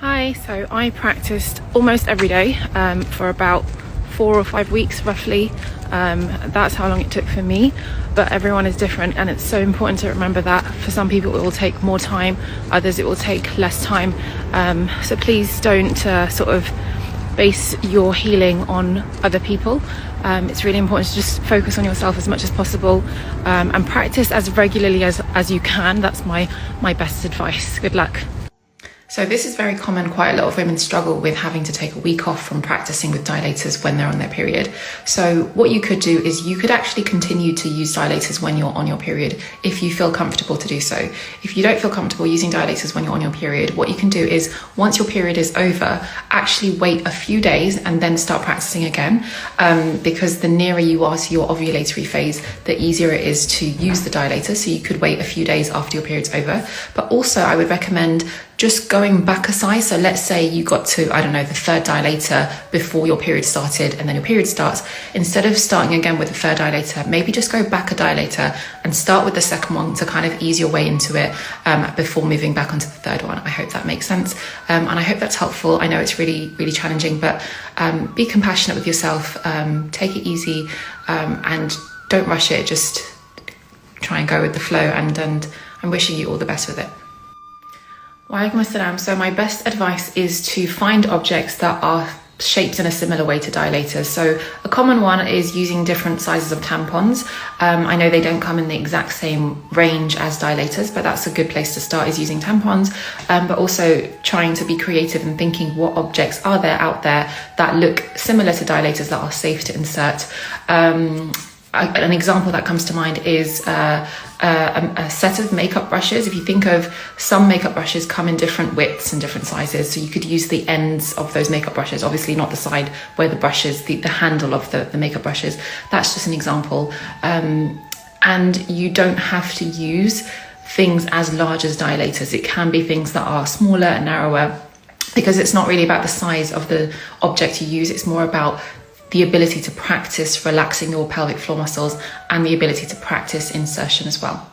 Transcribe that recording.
Hi, so I practiced almost every day for about 4 or 5 weeks roughly. That's how long it took for me, but everyone is different, and it's so important to remember that for some people it will take more time, others it will take less time. So please don't sort of base your healing on other people. It's really important to just focus on yourself as much as possible, and practice as regularly as you can. That's my best advice. Good luck. So this is very common. Quite a lot of women struggle with having to take a week off from practicing with dilators when they're on their period. So what you could do is you could actually continue to use dilators when you're on your period if you feel comfortable to do so. If you don't feel comfortable using dilators when you're on your period, what you can do is once your period is over, actually wait a few days and then start practicing again, because the nearer you are to your ovulatory phase, the easier it is to use the dilator. So you could wait a few days after your period's over. But also I would recommend just going back a size. So let's say you got to, I don't know, the third dilator before your period started, and then your period starts. Instead of starting again with the third dilator, maybe just go back a dilator and start with the second one to kind of ease your way into it before moving back onto the third one. I hope that makes sense. And I hope that's helpful. I know it's really, really challenging, but be compassionate with yourself, take it easy, and don't rush it. Just try and go with the flow, and I'm wishing you all the best with it. Walaikum assalam. So my best advice is to find objects that are shaped in a similar way to dilators. So a common one is using different sizes of tampons. I know they don't come in the exact same range as dilators, but that's a good place to start, is using tampons, but also trying to be creative and thinking what objects are there out there that look similar to dilators that are safe to insert. An example that comes to mind is a set of makeup brushes. If you think of, some makeup brushes come in different widths and different sizes, so you could use the ends of those makeup brushes, obviously not the side where the brushes, the handle of the makeup brushes. That's just an example. And you don't have to use things as large as dilators. It can be things that are smaller and narrower, because it's not really about the size of the object you use, it's more about the ability to practice relaxing your pelvic floor muscles and the ability to practice insertion as well.